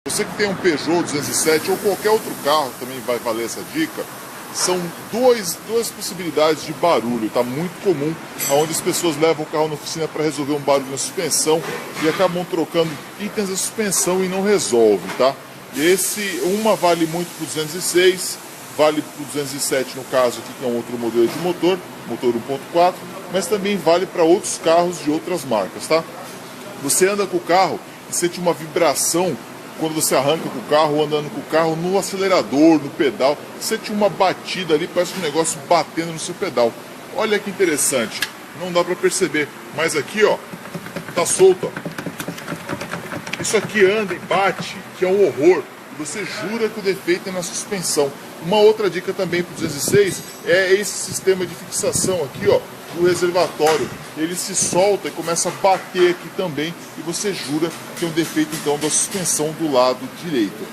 Você que tem um Peugeot 207 ou qualquer outro carro, também vai valer essa dica. São duas possibilidades de barulho, tá? Muito comum, onde as pessoas levam o carro na oficina para resolver um barulho na suspensão e acabam trocando itens da suspensão e não resolve, tá? Uma vale muito para o 206, vale para o 207 no caso aqui, que é um outro modelo de motor 1.4, mas também vale para outros carros de outras marcas, tá? Você anda com o carro e sente uma vibração quando você arranca com o carro, andando com o carro, no acelerador, no pedal, sente uma batida ali, parece um negócio batendo no seu pedal. Olha que interessante, não dá para perceber, mas aqui ó, tá solto, ó. Isso aqui anda e bate, que é um horror, e você jura que o defeito é na suspensão. Uma outra dica também para o 206 é esse sistema de fixação aqui, ó, do reservatório. Ele se solta e começa a bater aqui também, e você jura que é um defeito então da suspensão do lado direito.